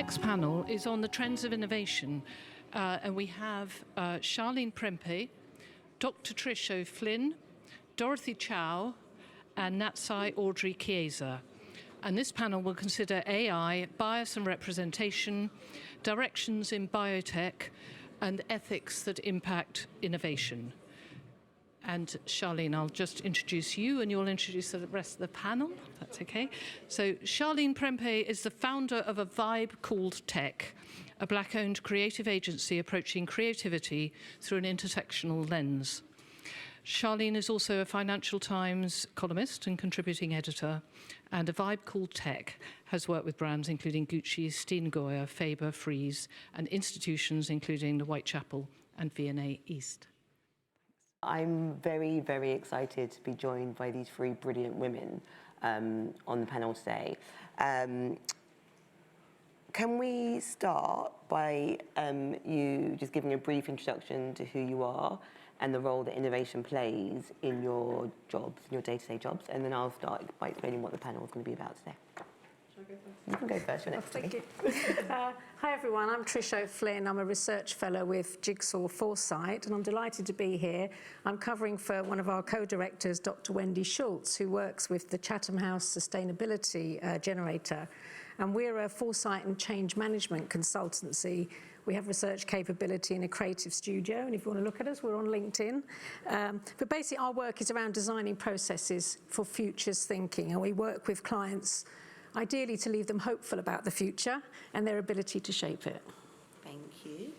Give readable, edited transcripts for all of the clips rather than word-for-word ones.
next panel is on the trends of innovation, and we have Charlene Prempeh, Dr. Trish O'Flynn, Dorothy Chou, and Natsai Audrey Chieza. And this panel will consider AI, bias and representation, directions in biotech, and ethics that impact innovation. And Charlene, I'll just introduce you and you'll introduce the rest of the panel, if that's okay. So Charlene Prempeh is the founder of a vibe called Tech, a Black-owned creative agency approaching creativity through an intersectional lens. Charlene is also a Financial Times columnist and contributing editor, and a vibe called Tech has worked with brands including Gucci, Steen Goya, Faber, Frieze, and institutions including the Whitechapel and V&A East. I'm very, very excited to be joined by these three brilliant women on the panel today. Can we start by you just giving a brief introduction to who you are and the role that innovation plays in your jobs, in your day-to-day jobs, and then I'll start by explaining what the panel is going to be about today. You can go first. You're next to me. Thank you. Hi everyone, I'm Trish O'Flynn. I'm a research fellow with Jigsaw Foresight, and I'm delighted to be here. I'm covering for one of our co-directors, Dr. Wendy Schultz, who works with the Chatham House Sustainability Generator. And we're a foresight and change management consultancy. We have research capability in a creative studio, and if you want to look at us, we're on LinkedIn. But basically our work is around designing processes for futures thinking, and we work with clients ideally to leave them hopeful about the future and their ability to shape it. Thank you.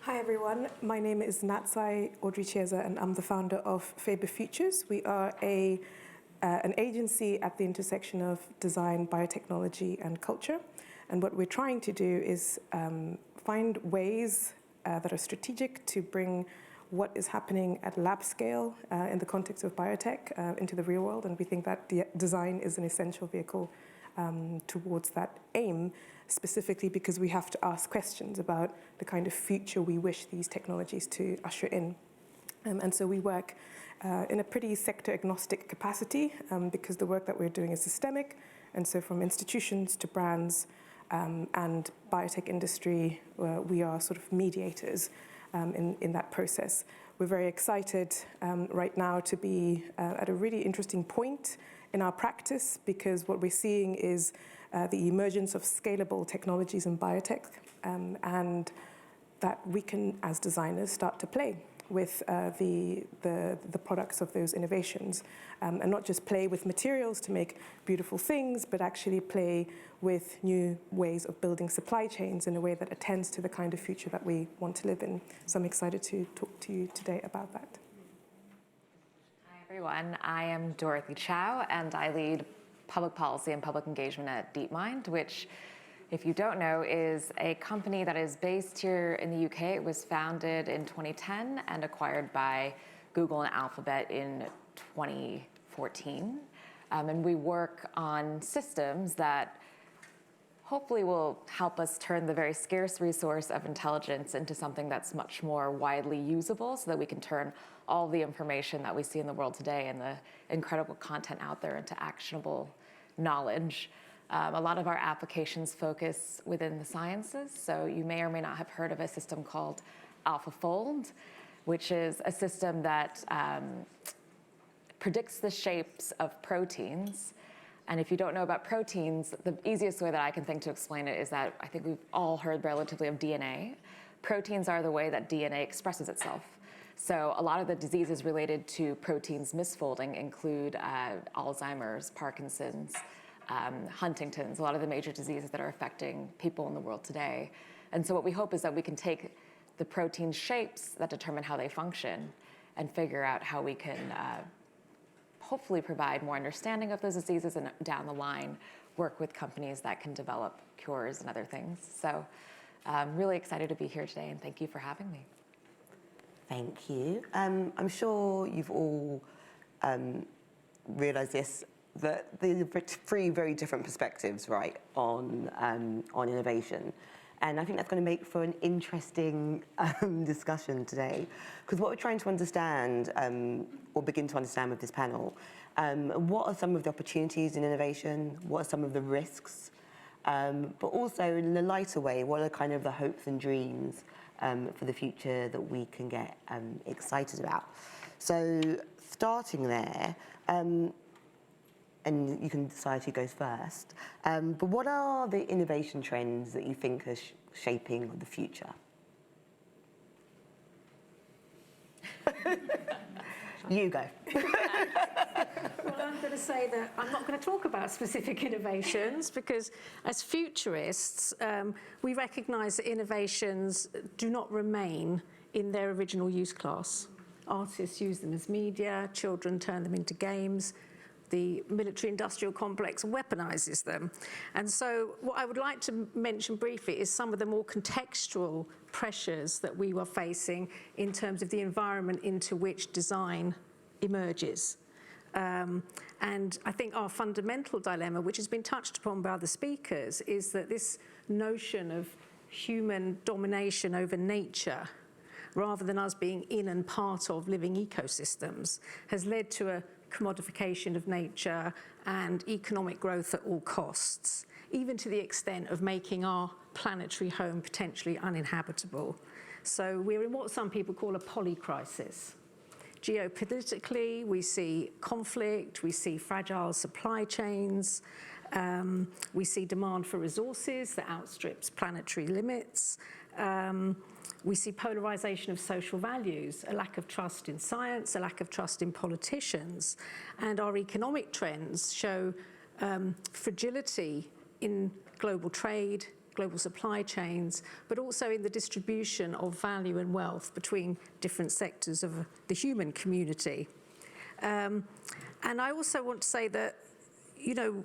Hi everyone, my name is Natsai Audrey Chieza, and I'm the founder of Faber Futures. We are an agency at the intersection of design, biotechnology, and culture. And what we're trying to do is find ways that are strategic to bring what is happening at lab scale in the context of biotech into the real world. And we think that design is an essential vehicle towards that aim, specifically because we have to ask questions about the kind of future we wish these technologies to usher in. And so we work in a pretty sector-agnostic capacity because the work that we're doing is systemic. And so from institutions to brands and biotech industry, we are sort of mediators in that process. We're very excited right now to be at a really interesting point in our practice, because what we're seeing is the emergence of scalable technologies in biotech, and that we can, as designers, start to play with the products of those innovations, and not just play with materials to make beautiful things, but actually play with new ways of building supply chains in a way that attends to the kind of future that we want to live in. So I'm excited to talk to you today about that. Hi everyone, I am Dorothy Chou, and I lead public policy and public engagement at DeepMind, which, if you don't know, is a company that is based here in the UK. It was founded in 2010 and acquired by Google and Alphabet in 2014. And we work on systems that hopefully will help us turn the very scarce resource of intelligence into something that's much more widely usable, so that we can turn all the information that we see in the world today and the incredible content out there into actionable knowledge. A lot of our applications focus within the sciences, so you may or may not have heard of a system called AlphaFold, which is a system that predicts the shapes of proteins. And if you don't know about proteins, the easiest way that I can think to explain it is that I think we've all heard relatively of DNA. Proteins are the way that DNA expresses itself. So a lot of the diseases related to proteins misfolding include Alzheimer's, Parkinson's, Huntington's, a lot of the major diseases that are affecting people in the world today. And so what we hope is that we can take the protein shapes that determine how they function and figure out how we can hopefully provide more understanding of those diseases, and down the line work with companies that can develop cures and other things. So I'm really excited to be here today, and thank you for having me. Thank you. I'm sure you've all realized this, that the three very different perspectives, right, on innovation. And I think that's going to make for an interesting discussion today. Because what we're trying to understand, or begin to understand with this panel, what are some of the opportunities in innovation? What are some of the risks? but also in a lighter way, what are kind of the hopes and dreams for the future that we can get excited about? So starting there, and you can decide who goes first, but what are the innovation trends that you think are shaping the future? You go. Well, I'm going to say that I'm not going to talk about specific innovations because as futurists, we recognise that innovations do not remain in their original use class. Artists use them as media, children turn them into games, the military-industrial complex weaponises them. And so what I would like to mention briefly is some of the more contextual pressures that we were facing in terms of the environment into which design emerges. And I think our fundamental dilemma, which has been touched upon by other speakers, is that this notion of human domination over nature, rather than us being in and part of living ecosystems, has led to a commodification of nature and economic growth at all costs, even to the extent of making our planetary home potentially uninhabitable. So we're in what some people call a polycrisis. Geopolitically, we see conflict, we see fragile supply chains, we see demand for resources that outstrips planetary limits. We see polarization of social values, a lack of trust in science, a lack of trust in politicians. And our economic trends show fragility in global trade, global supply chains, but also in the distribution of value and wealth between different sectors of the human community. And I also want to say that, you know,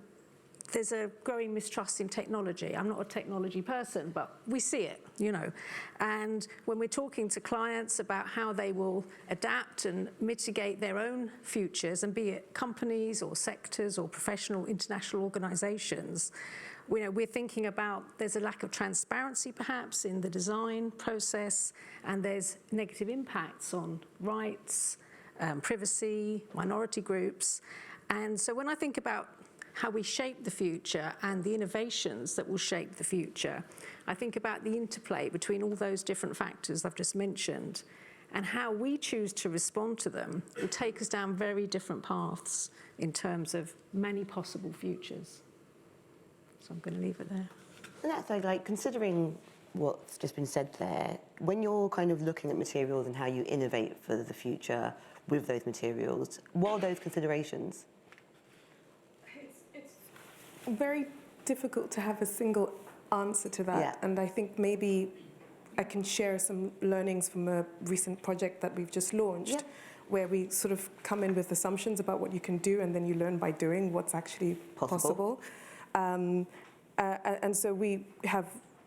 there's a growing mistrust in technology. I'm not a technology person, but we see it, you know. And when we're talking to clients about how they will adapt and mitigate their own futures, and be it companies or sectors or professional international organizations, we're thinking about there's a lack of transparency perhaps in the design process, and there's negative impacts on rights, privacy, minority groups. And so when I think about how we shape the future and the innovations that will shape the future, I think about the interplay between all those different factors I've just mentioned, and how we choose to respond to them will take us down very different paths in terms of many possible futures. So I'm going to leave it there. Yeah, so like considering what's just been said there, when you're kind of looking at materials and how you innovate for the future with those materials, what are those considerations? It's very difficult to have a single answer to that. Yeah. And I think maybe I can share some learnings from a recent project that we've just launched, Yep. where we sort of come in with assumptions about what you can do, and then you learn by doing what's actually possible. And so we have,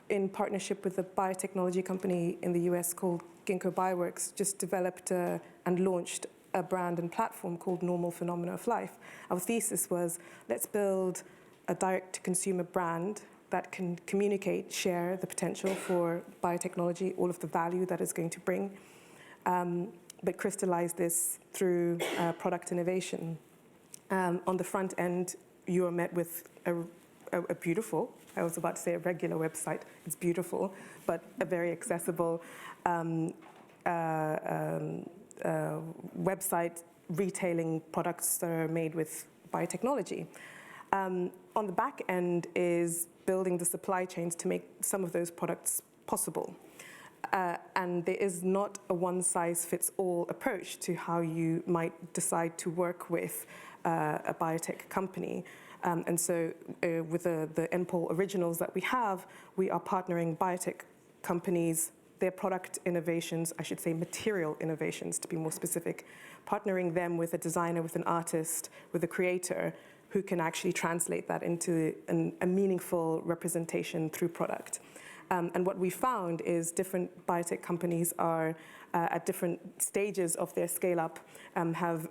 in partnership with a biotechnology company in the US called Ginkgo Bioworks, just developed and launched a brand and platform called Normal Phenomena of Life. Our thesis was, let's build a direct-to-consumer brand that can communicate, share the potential for biotechnology, all of the value that it's going to bring, but crystallize this through product innovation. On the front end, you are met with a beautiful, I was about to say a regular website, it's beautiful, but a very accessible website retailing products that are made with biotechnology. On the back end is building the supply chains to make some of those products possible. And there is not a one-size-fits-all approach to how you might decide to work with a biotech company. And so with the NPOL originals that we have, we are partnering biotech companies, their product innovations, I should say material innovations to be more specific, partnering them with a designer, with an artist, with a creator who can actually translate that into a meaningful representation through product. And what we found is different biotech companies are at different stages of their scale-up, have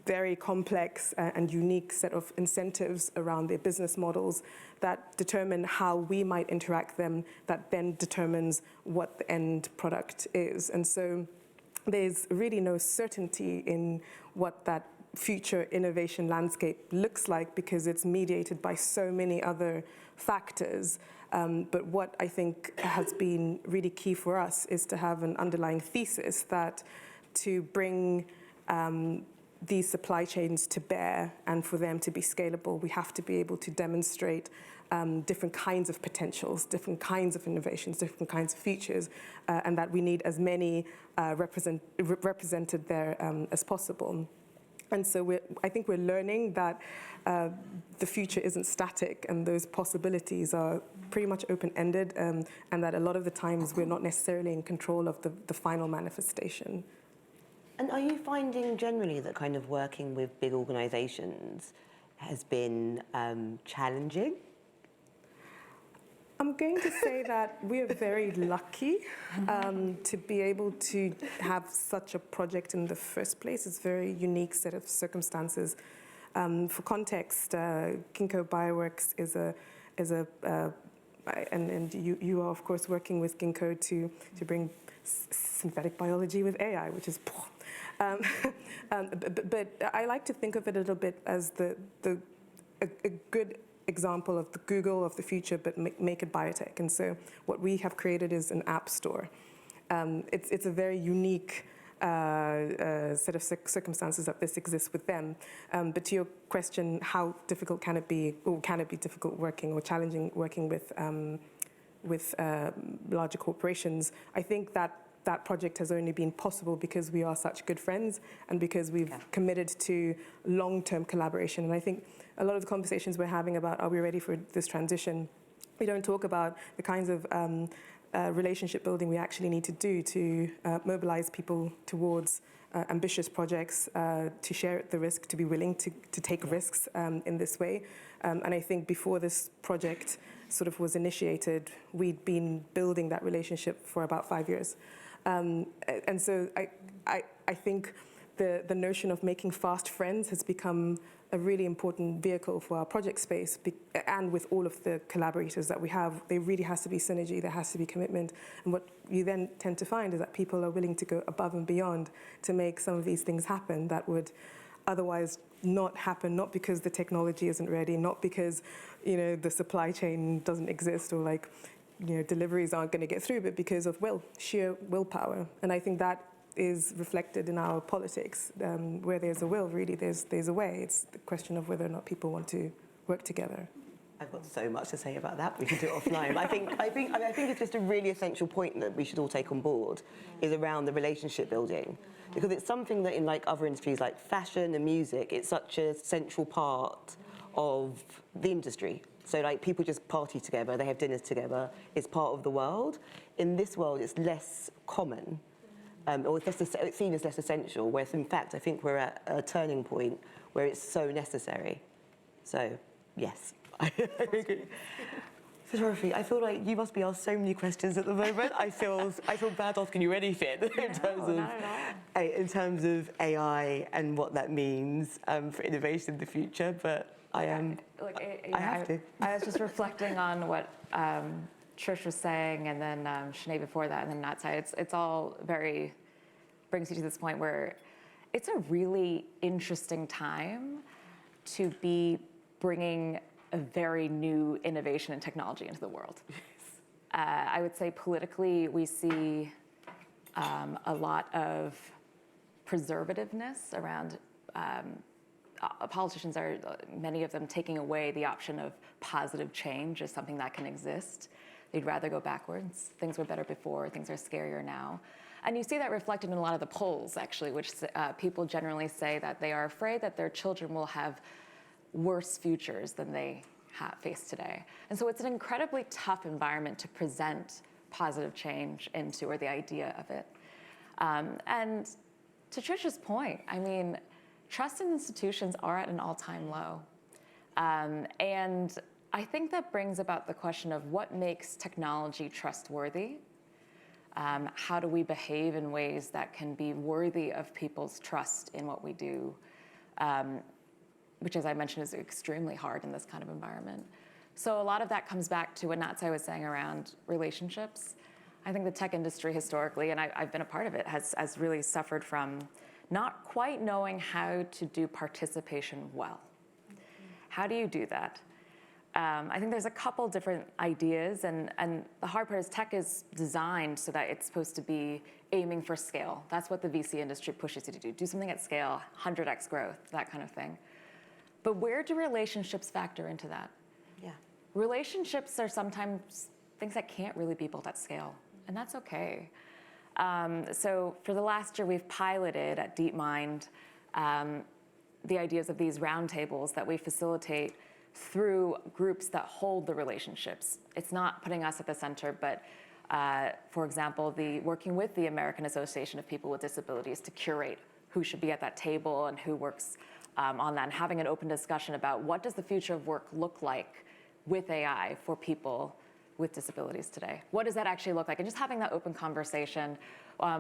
very complex and unique set of incentives around their business models that determine how we might interact them, that then determines what the end product is. And so there's really no certainty in what that future innovation landscape looks like, because it's mediated by so many other factors. But what I think has been really key for us is to have an underlying thesis that to bring these supply chains to bear and for them to be scalable, we have to be able to demonstrate different kinds of potentials, different kinds of innovations, different kinds of futures, and that we need as many represented there as possible. And so I think we're learning that the future isn't static, and those possibilities are pretty much open-ended, and that a lot of the times we're not necessarily in control of the final manifestation. And are you finding generally that kind of working with big organisations has been challenging? I'm going to say that we are very lucky to be able to have such a project in the first place. It's a very unique set of circumstances. For context, Ginkgo Bioworks and you are of course working with Ginkgo to bring synthetic biology with AI, which is. But I like to think of it a little bit as a good example of the Google of the future, but make it biotech. And so what we have created is an app store. It's a very unique set of circumstances that this exists with them. But to your question, how difficult can it be, or can it be difficult working or challenging working with larger corporations? I think that project has only been possible because we are such good friends and because we've committed to long-term collaboration. And I think a lot of the conversations we're having about, are we ready for this transition? We don't talk about the kinds of relationship building we actually need to do to mobilize people towards ambitious projects, to share the risk, to be willing to take risks in this way. And I think before this project sort of was initiated, we'd been building that relationship for about 5 years. And so I think the notion of making fast friends has become a really important vehicle for our project space, and with all of the collaborators that we have, there really has to be synergy, there has to be commitment. And what you then tend to find is that people are willing to go above and beyond to make some of these things happen that would otherwise not happen, not because the technology isn't ready, not because, the supply chain doesn't exist, or deliveries aren't going to get through, but because of sheer willpower. And I think that is reflected in our politics. Where there's a will, really, there's a way. It's the question of whether or not people want to work together. I've got so much to say about that. We can do it offline. I think it's just a really essential point that we should all take on board, is around the relationship building, because it's something that in other industries like fashion and music, it's such a central part of the industry. So people just party together, they have dinners together, it's part of the world. In this world, it's less common, or it's seen as less essential, whereas in fact, I think we're at a turning point where it's so necessary. So, yes, I agree. So Dorothy, I feel like you must be asked so many questions at the moment. I feel bad asking you anything in terms of AI and what that means for innovation in the future, but I have to. I was just reflecting on what Trish was saying, and then Sinead before that, and then Natsai. It's all brings you to this point where it's a really interesting time to be bringing a very new innovation and technology into the world. I would say politically, we see a lot of preservativeness around. Politicians are, many of them, taking away the option of positive change as something that can exist. They'd rather go backwards. Things were better before, things are scarier now. And you see that reflected in a lot of the polls, actually, which people generally say that they are afraid that their children will have worse futures than they face today. And so it's an incredibly tough environment to present positive change into, or the idea of it. And to Trish's point, trust in institutions are at an all-time low. And I think that brings about the question of what makes technology trustworthy? How do we behave in ways that can be worthy of people's trust in what we do? Which, as I mentioned, is extremely hard in this kind of environment. So a lot of that comes back to what Natsai was saying around relationships. I think the tech industry historically, and I've been a part of it, has really suffered from not quite knowing how to do participation well. How do you do that? I think there's a couple different ideas, and the hard part is tech is designed so that it's supposed to be aiming for scale. That's what the VC industry pushes you to do. Do something at scale, 100x growth, that kind of thing. But where do relationships factor into that? Yeah. Relationships are sometimes things that can't really be built at scale, and that's okay. So for the last year, we've piloted at DeepMind the ideas of these roundtables that we facilitate through groups that hold the relationships. It's not putting us at the center, but for example, working with the American Association of People with Disabilities to curate who should be at that table and who works on that, and having an open discussion about what does the future of work look like with AI for people with disabilities today? What does that actually look like? And just having that open conversation.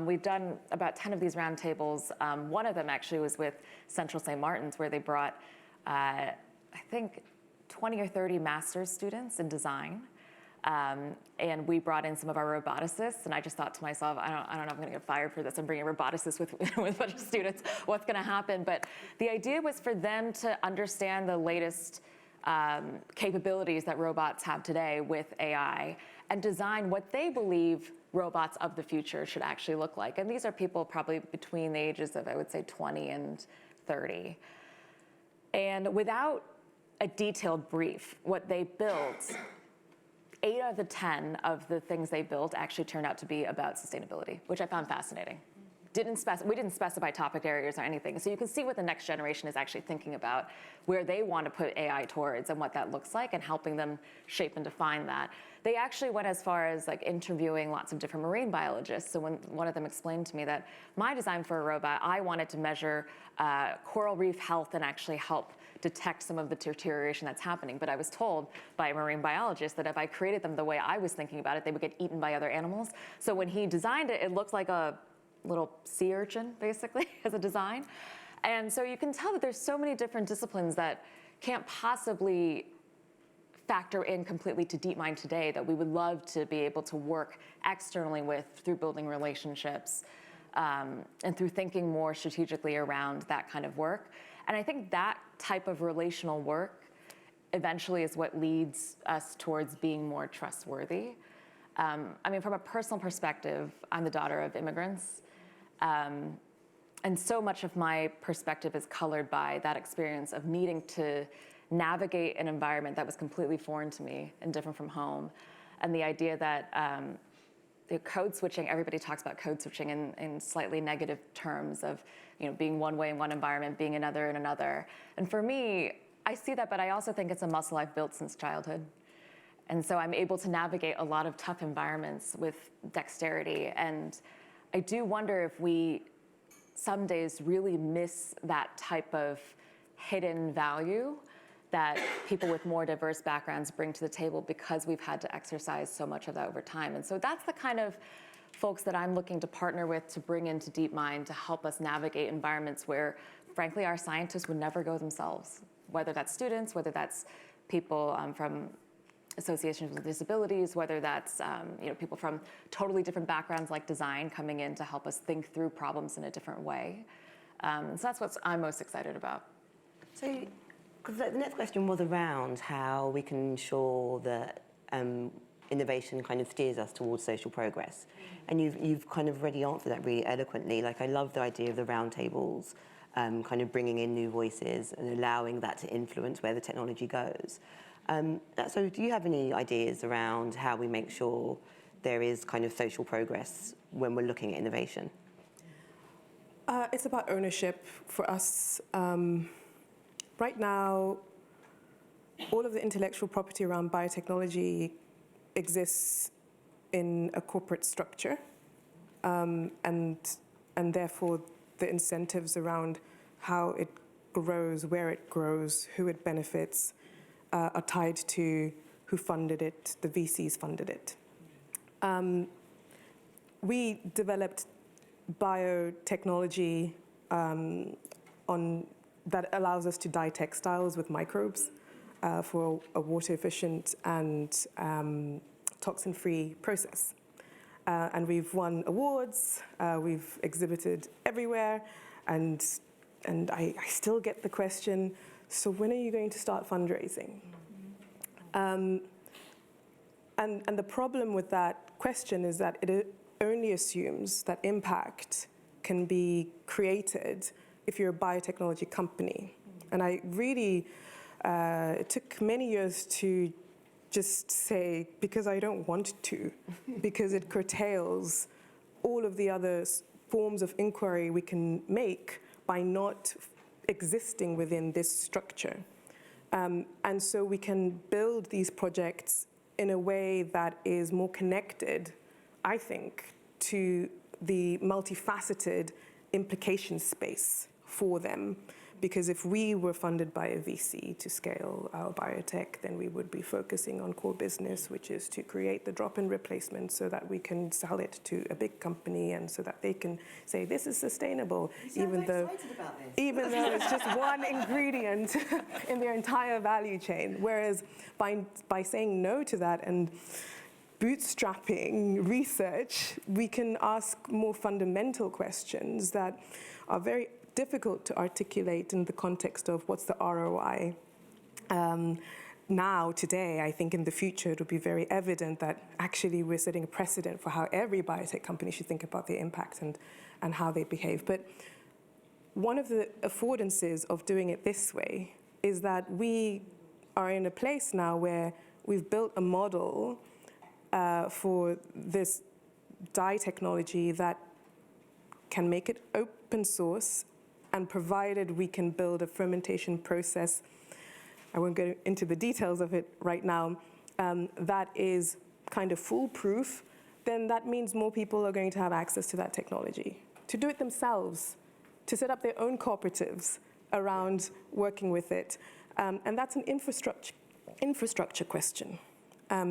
We've done about 10 of these roundtables. One of them actually was with Central St. Martin's, where they brought, I think, 20 or 30 master's students in design. And we brought in some of our roboticists, and I just thought to myself, I don't know if I'm gonna get fired for this. I'm bringing roboticists with a bunch of students. What's gonna happen? But the idea was for them to understand the latest capabilities that robots have today with AI and design what they believe robots of the future should actually look like. And these are people probably between the ages of, I would say, 20 and 30. And without a detailed brief, what they built, 8 out of the 10 of the things they built actually turned out to be about sustainability, which I found fascinating. We didn't specify topic areas or anything. So you can see what the next generation is actually thinking about, where they want to put AI towards and what that looks like, and helping them shape and define that. They actually went as far as like interviewing lots of different marine biologists. So when one of them explained to me that my design for a robot, I wanted to measure coral reef health and actually help detect some of the deterioration that's happening. But I was told by a marine biologist that if I created them the way I was thinking about it, they would get eaten by other animals. So when he designed it, it looked like a little sea urchin, basically, as a design. And so you can tell that there's so many different disciplines that can't possibly factor in completely to DeepMind today that we would love to be able to work externally with through building relationships and through thinking more strategically around that kind of work. And I think that type of relational work eventually is what leads us towards being more trustworthy. I mean, from a personal perspective, I'm the daughter of immigrants. And so much of my perspective is colored by that experience of needing to navigate an environment that was completely foreign to me and different from home. And the idea that the code switching, everybody talks about code switching in slightly negative terms of, you know, being one way in one environment, being another in another. And for me, I see that, but I also think it's a muscle I've built since childhood. And so I'm able to navigate a lot of tough environments with dexterity. And I do wonder if we some days really miss that type of hidden value that people with more diverse backgrounds bring to the table because we've had to exercise so much of that over time. And so that's the kind of folks that I'm looking to partner with to bring into DeepMind to help us navigate environments where, frankly, our scientists would never go themselves, whether that's students, whether that's people from associations with disabilities, whether that's people from totally different backgrounds like design coming in to help us think through problems in a different way. So that's what I'm most excited about. So, because the next question was around how we can ensure that innovation kind of steers us towards social progress. And you've kind of already answered that really eloquently. Like, I love the idea of the roundtables, kind of bringing in new voices and allowing that to influence where the technology goes. So do you have any ideas around how we make sure there is kind of social progress when we're looking at innovation? It's about ownership for us. Right now, all of the intellectual property around biotechnology exists in a corporate structure, and therefore the incentives around how it grows, where it grows, who it benefits, are tied to who funded it, the VCs funded it. We developed biotechnology that allows us to dye textiles with microbes for a water-efficient and toxin-free process. And we've won awards, we've exhibited everywhere, And I still get the question, so when are you going to start fundraising? And the problem with that question is that it only assumes that impact can be created if you're a biotechnology company. And I really, it took many years to just say, because I don't want to, because it curtails all of the other forms of inquiry we can make by not existing within this structure. And so we can build these projects in a way that is more connected, I think, to the multifaceted implication space for them. Because if we were funded by a VC to scale our biotech, then we would be focusing on core business, which is to create the drop-in replacement so that we can sell it to a big company and so that they can say, this is sustainable, even though it's just one ingredient in their entire value chain. Whereas by saying no to that and bootstrapping research, we can ask more fundamental questions that are very difficult to articulate in the context of what's the ROI. Now, today, I think in the future, it'll be very evident that actually we're setting a precedent for how every biotech company should think about their impact and how they behave. But one of the affordances of doing it this way is that we are in a place now where we've built a model for this dye technology that can make it open source, and provided we can build a fermentation process, I won't go into the details of it right now, that is kind of foolproof, then that means more people are going to have access to that technology, to do it themselves, to set up their own cooperatives around working with it. And that's an infrastructure question.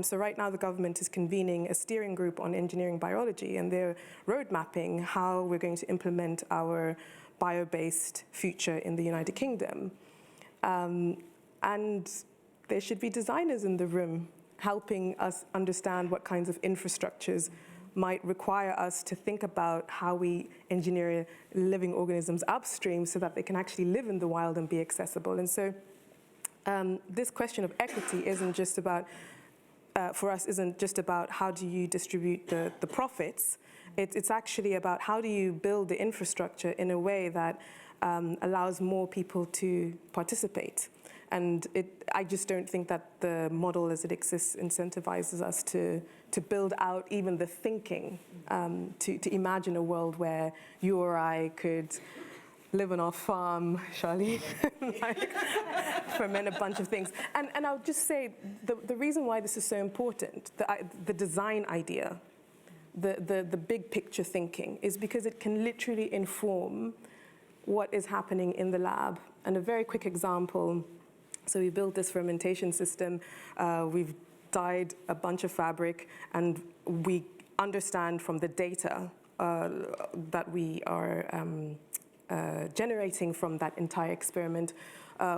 So right now the government is convening a steering group on engineering biology, and they're road mapping how we're going to implement our bio-based future in the United Kingdom. And there should be designers in the room helping us understand what kinds of infrastructures might require us to think about how we engineer living organisms upstream so that they can actually live in the wild and be accessible. And so this question of equity isn't just about, for us, isn't just about how do you distribute the profits. It's actually about how do you build the infrastructure in a way that allows more people to participate. And I just don't think that the model as it exists incentivizes us to build out even the thinking, to imagine a world where you or I could live on our farm, Charlene, like, ferment a bunch of things. And I'll just say, the reason why this is so important, the design idea, the big picture thinking, is because it can literally inform what is happening in the lab. And a very quick example, so we built this fermentation system, we've dyed a bunch of fabric, and we understand from the data that we are generating from that entire experiment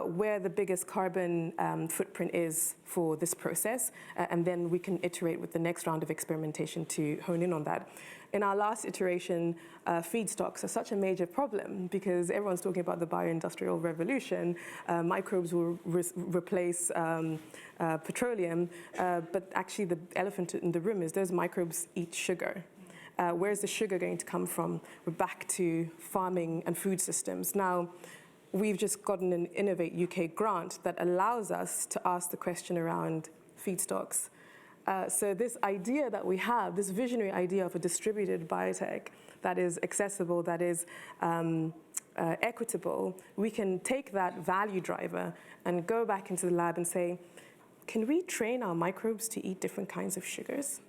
where the biggest carbon footprint is for this process, and then we can iterate with the next round of experimentation to hone in on that. In our last iteration, feedstocks are such a major problem because everyone's talking about the bio-industrial revolution. Microbes will replace petroleum, but actually the elephant in the room is those microbes eat sugar. Where's the sugar going to come from? We're back to farming and food systems. Now, we've just gotten an Innovate UK grant that allows us to ask the question around feedstocks. So this idea that we have, this visionary idea of a distributed biotech that is accessible, that is equitable, we can take that value driver and go back into the lab and say, can we train our microbes to eat different kinds of sugars?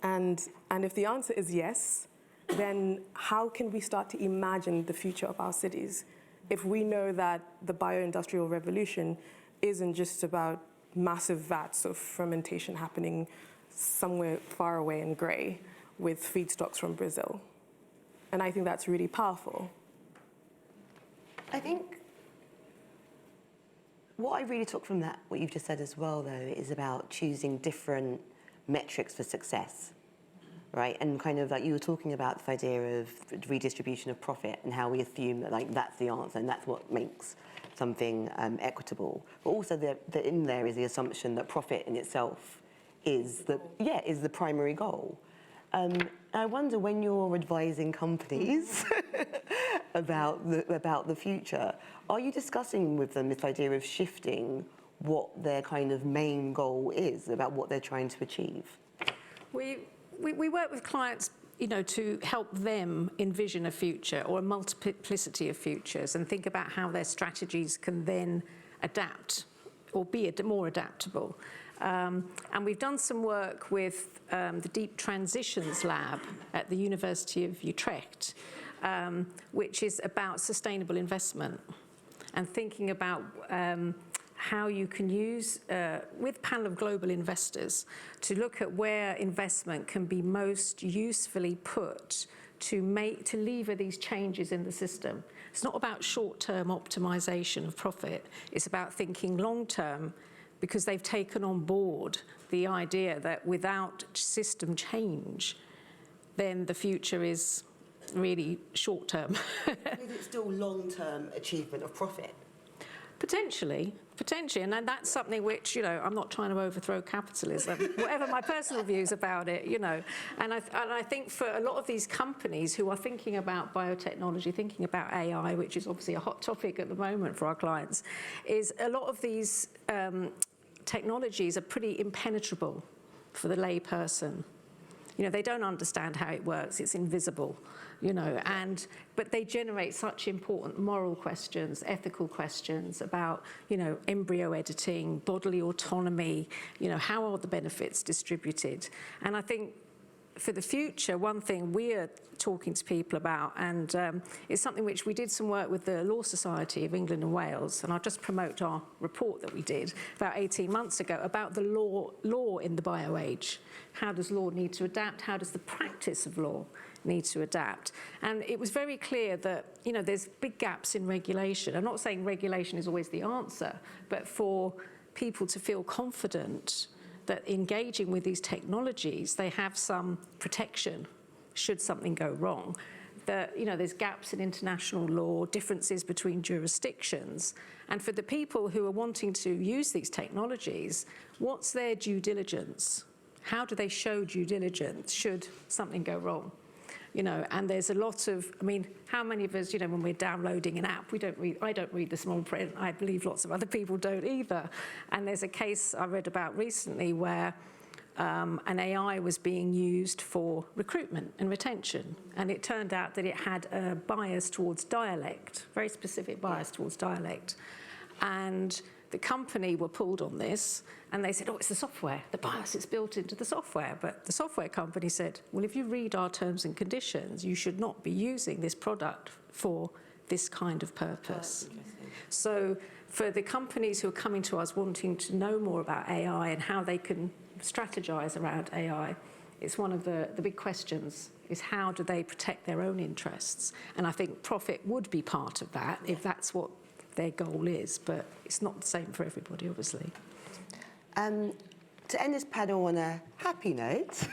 And if the answer is yes, then how can we start to imagine the future of our cities if we know that the bio-industrial revolution isn't just about massive vats of fermentation happening somewhere far away in grey with feedstocks from Brazil? And I think that's really powerful. I think what I really took from that, what you've just said as well, though, is about choosing different metrics for success, right? And kind of like you were talking about this idea of redistribution of profit and how we assume that like that's the answer and that's what makes something equitable. But also in there is the assumption that profit in itself is the primary goal. I wonder when you're advising companies about the future, are you discussing with them this idea of shifting what their kind of main goal is about what they're trying to achieve? We work with clients, to help them envision a future or a multiplicity of futures and think about how their strategies can then adapt or be more adaptable. And we've done some work with the Deep Transitions Lab at the University of Utrecht, which is about sustainable investment and thinking about how you can use, with a panel of global investors, to look at where investment can be most usefully put to lever these changes in the system. It's not about short-term optimization of profit. It's about thinking long-term, because they've taken on board the idea that without system change, then the future is really short-term. Is it still long-term achievement of profit? Potentially, and then that's something which, I'm not trying to overthrow capitalism, whatever my personal views about it, And I think for a lot of these companies who are thinking about biotechnology, thinking about AI, which is obviously a hot topic at the moment for our clients, is a lot of these technologies are pretty impenetrable for the lay person. They don't understand how it works, it's invisible, but they generate such important moral questions, ethical questions about, embryo editing, bodily autonomy, how are the benefits distributed? And I think for the future, one thing we're talking to people about, and it's something which we did some work with the Law Society of England and Wales, and I'll just promote our report that we did about 18 months ago about the law in the bio-age. How does law need to adapt? How does the practice of law need to adapt? And it was very clear that, there's big gaps in regulation. I'm not saying regulation is always the answer, but for people to feel confident that engaging with these technologies, they have some protection should something go wrong. That, there's gaps in international law, differences between jurisdictions. And for the people who are wanting to use these technologies, what's their due diligence? How do they show due diligence should something go wrong? And there's a lot of, how many of us, when we're downloading an app, I don't read the small print. I believe lots of other people don't either. And there's a case I read about recently where an AI was being used for recruitment and retention. And it turned out that it had a bias towards dialect, very specific bias towards dialect. And the company were pulled on this, and they said, it's the software, the bias is built into the software. But the software company said, well, if you read our terms and conditions, you should not be using this product for this kind of purpose. So for the companies who are coming to us wanting to know more about AI and how they can strategize around AI, it's one of the big questions, is how do they protect their own interests? And I think profit would be part of that if that's what their goal is, but it's not the same for everybody, obviously. To end this panel on a happy note.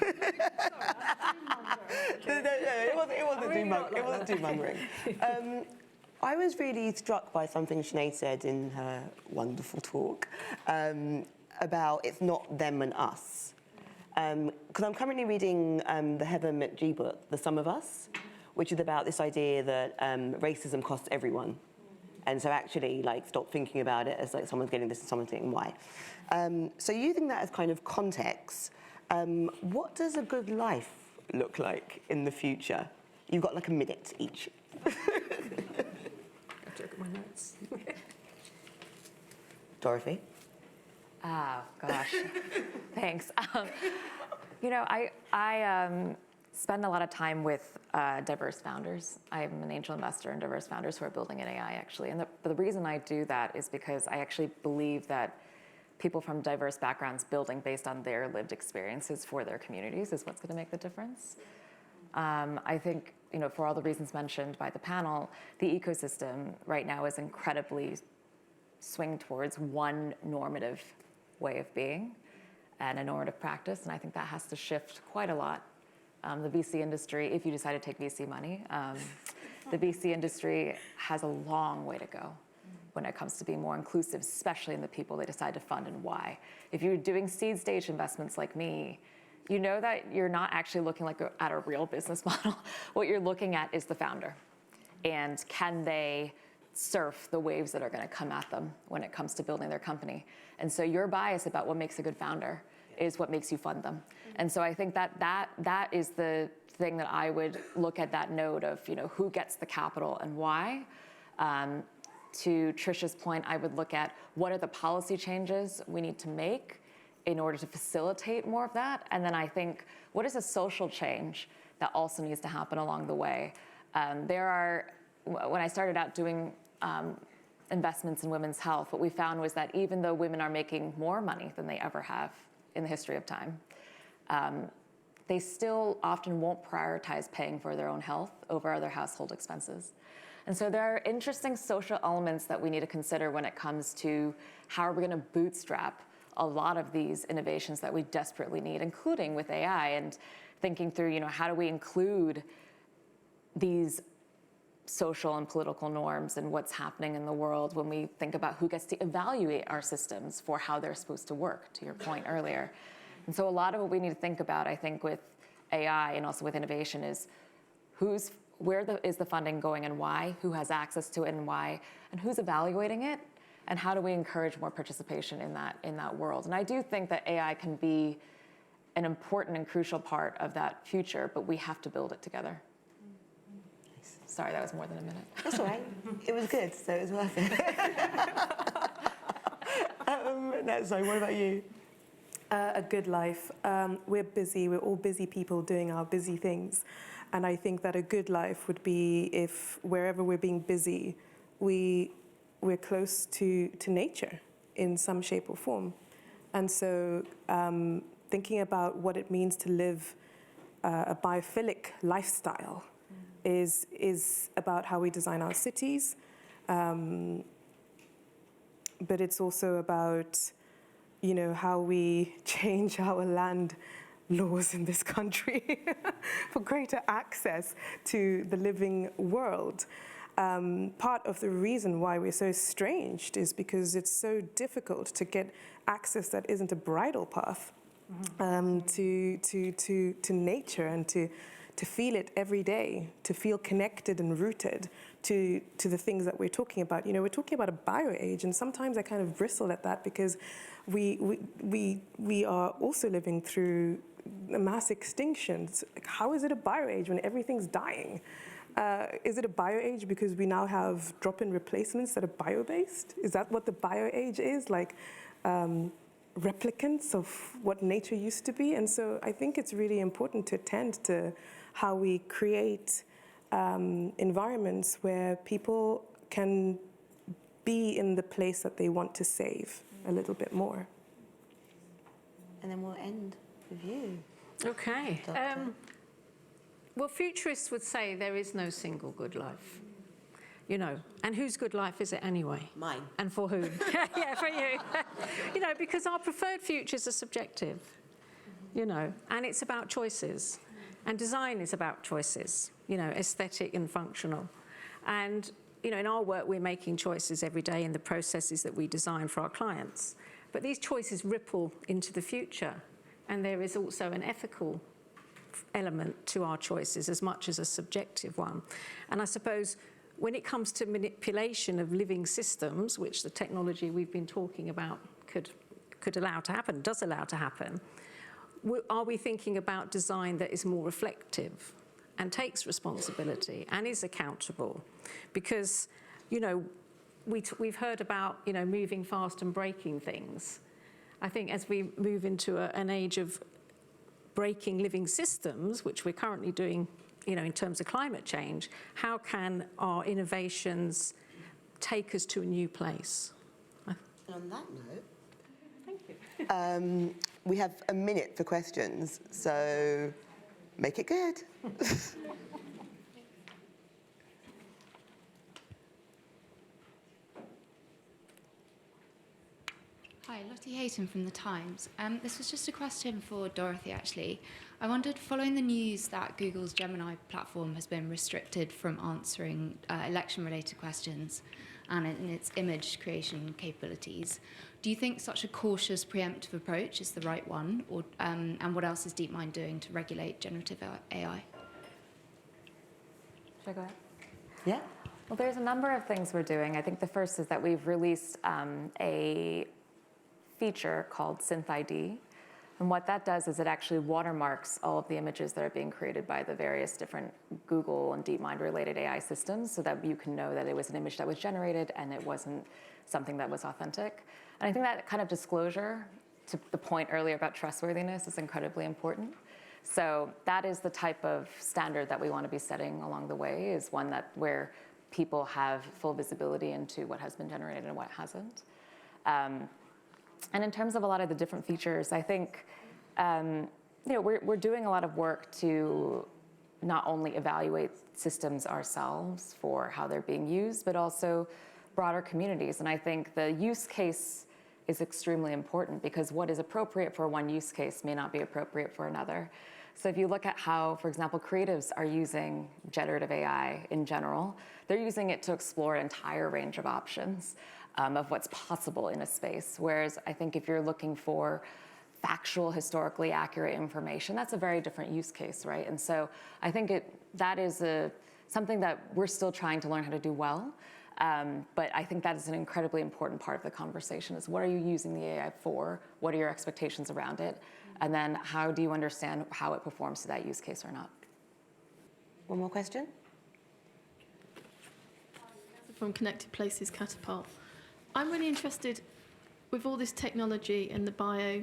It wasn't doom-mongering. I was really struck by something Sinead said in her wonderful talk about it's not them and us. Because I'm currently reading the Heather McGee book, The Sum of Us, which is about this idea that racism costs everyone. And so actually, stop thinking about it as someone's getting this and someone's getting Y. So using that as kind of context, what does a good life look like in the future? You've got a minute each. Look at my notes. Dorothy? Oh, gosh. Thanks. I spend a lot of time with diverse founders. I'm an angel investor in diverse founders who are building an AI, actually. And the reason I do that is because I actually believe that people from diverse backgrounds building based on their lived experiences for their communities is what's going to make the difference. I think, for all the reasons mentioned by the panel, the ecosystem right now is incredibly swing towards one normative way of being and a normative practice, and I think that has to shift quite a lot The VC industry, if you decide to take VC money, the VC industry has a long way to go when it comes to being more inclusive, especially in the people they decide to fund and why. If you're doing seed stage investments like me, you know that you're not actually looking at a real business model. What you're looking at is the founder. And can they surf the waves that are going to come at them when it comes to building their company? And so your bias about what makes a good founder is what makes you fund them. And so I think that is the thing that I would look at, that node of, who gets the capital and why. To Trish's point, I would look at what are the policy changes we need to make in order to facilitate more of that. And then I think, what is a social change that also needs to happen along the way? When I started out doing investments in women's health, what we found was that even though women are making more money than they ever have in the history of time, they still often won't prioritize paying for their own health over other household expenses. And so there are interesting social elements that we need to consider when it comes to how are we going to bootstrap a lot of these innovations that we desperately need, including with AI, and thinking through, how do we include these social and political norms and what's happening in the world when we think about who gets to evaluate our systems for how they're supposed to work, to your point earlier. And so a lot of what we need to think about, I think, with AI and also with innovation is where is the funding going and why, who has access to it and why, and who's evaluating it, and how do we encourage more participation in that world. And I do think that AI can be an important and crucial part of that future, but we have to build it together. Sorry, that was more than a minute. That's all right. It was good, so it was worth it. Natsai, what about you? A good life. We're busy. We're all busy people doing our busy things. And I think that a good life would be if wherever we're being busy, we're close to nature in some shape or form. And so thinking about what it means to live a biophilic lifestyle is about how we design our cities. But it's also about, how we change our land laws in this country for greater access to the living world. Part of the reason why we're so estranged is because it's so difficult to get access that isn't a bridle path to nature and to feel it every day, to feel connected and rooted to the things that we're talking about. We're talking about a bio-age, and sometimes I kind of bristle at that because we are also living through mass extinctions. How is it a bio-age when everything's dying? Is it a bio-age because we now have drop-in replacements that are bio-based? Is that what the bio-age is? Like replicants of what nature used to be? And so I think it's really important to attend to how we create environments where people can be in the place that they want to save a little bit more. And then we'll end with you. Okay. Well, futurists would say there is no single good life, and whose good life is it anyway? Mine. And for whom? Yeah, for you. Because our preferred futures are subjective, and it's about choices. And design is about choices, aesthetic and functional. And, in our work, we're making choices every day in the processes that we design for our clients. But these choices ripple into the future. And there is also an ethical element to our choices as much as a subjective one. And I suppose when it comes to manipulation of living systems, which the technology we've been talking about could allow to happen, does allow to happen, are we thinking about design that is more reflective and takes responsibility and is accountable? Because, we've heard about, moving fast and breaking things. I think as we move into an age of breaking living systems, which we're currently doing, in terms of climate change, how can our innovations take us to a new place? On that note, Thank you. we have a minute for questions, so make it good. Hi, Lottie Hayton from The Times. This was just a question for Dorothy, actually. I wondered, following the news that Google's Gemini platform has been restricted from answering election-related questions and in its image creation capabilities, do you think such a cautious, preemptive approach is the right one? Or, and what else is DeepMind doing to regulate generative AI? Should I go ahead? Yeah. Well, there's a number of things we're doing. I think the first is that we've released a feature called SynthID. And what that does is it actually watermarks all of the images that are being created by the various different Google and DeepMind related AI systems so that you can know that it was an image that was generated and it wasn't something that was authentic. And I think that kind of disclosure, to the point earlier about trustworthiness, is incredibly important. So that is the type of standard that we want to be setting along the way, is one that where people have full visibility into what has been generated and what hasn't. And in terms of a lot of the different features, I think we're doing a lot of work to not only evaluate systems ourselves for how they're being used, but also broader communities. And I think the use case is extremely important, because what is appropriate for one use case may not be appropriate for another. So if you look at how, for example, creatives are using generative AI in general, they're using it to explore an entire range of options of what's possible in a space. Whereas I think if you're looking for factual, historically accurate information, that's a very different use case, right? And so I think that is something that we're still trying to learn how to do well. But I think that is an incredibly important part of the conversation, is what are you using the AI for? What are your expectations around it? And then how do you understand how it performs to that use case or not? One more question? From Connected Places Catapult. I'm really interested, with all this technology and the bio,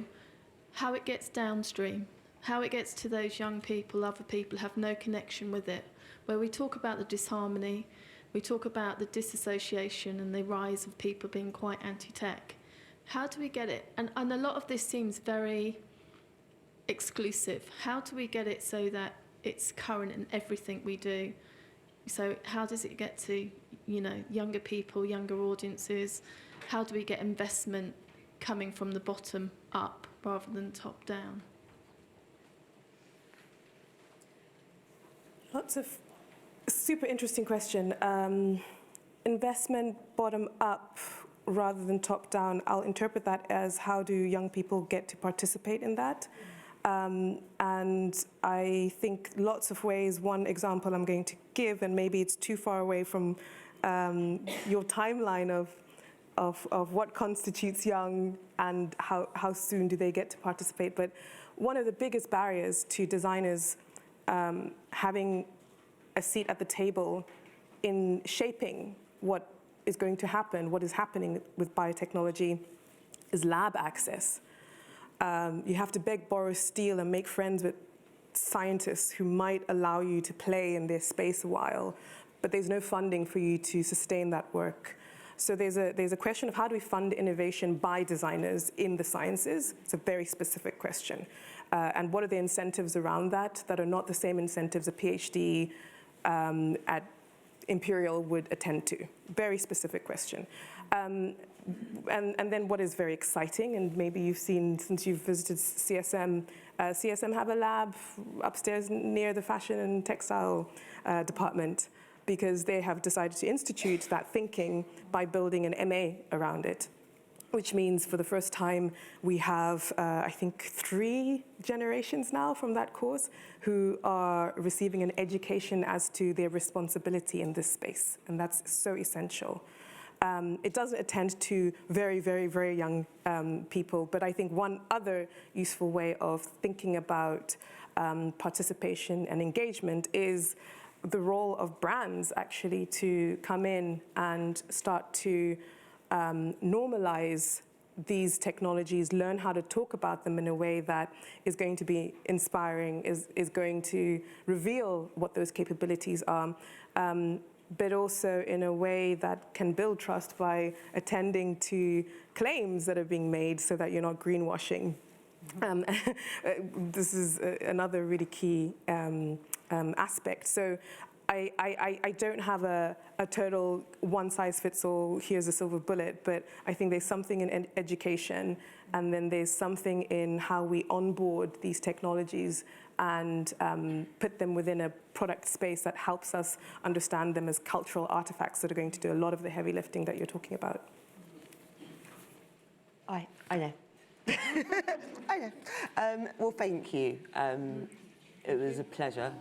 how it gets downstream, how it gets to those young people, other people have no connection with it, where we talk about the disharmony, we talk about the disassociation and the rise of people being quite anti-tech. How do we get it? And a lot of this seems very exclusive. How do we get it so that it's current in everything we do? So how does it get to, younger people, younger audiences? How do we get investment coming from the bottom up rather than top down? Lots of super interesting question. Investment bottom up rather than top down. I'll interpret that as, how do young people get to participate in that? And I think lots of ways. One example I'm going to give, and maybe it's too far away from your timeline of what constitutes young and how soon do they get to participate. But one of the biggest barriers to designers having a seat at the table in shaping what is going to happen, what is happening with biotechnology, is lab access. You have to beg, borrow, steal, and make friends with scientists who might allow you to play in this space a while, but there's no funding for you to sustain that work. So there's a question of how do we fund innovation by designers in the sciences? It's a very specific question. And what are the incentives around that are not the same incentives a PhD at Imperial would attend to? Very specific question. And then what is very exciting, and maybe you've seen since you've visited CSM, CSM have a lab upstairs near the fashion and textile department, because they have decided to institute that thinking by building an MA around it, which means for the first time we have, I think, 3 generations now from that course who are receiving an education as to their responsibility in this space, and that's so essential. It doesn't attend to very, very, very young people, but I think one other useful way of thinking about participation and engagement is the role of brands actually to come in and start to normalize these technologies, learn how to talk about them in a way that is going to be inspiring, is going to reveal what those capabilities are, but also in a way that can build trust by attending to claims that are being made so that you're not greenwashing. This is another really key aspect. So I don't have a total one-size-fits-all, here's a silver bullet, but I think there's something in education, and then there's something in how we onboard these technologies and put them within a product space that helps us understand them as cultural artifacts that are going to do a lot of the heavy lifting that you're talking about. I know. I know. Well, thank you. It was a pleasure.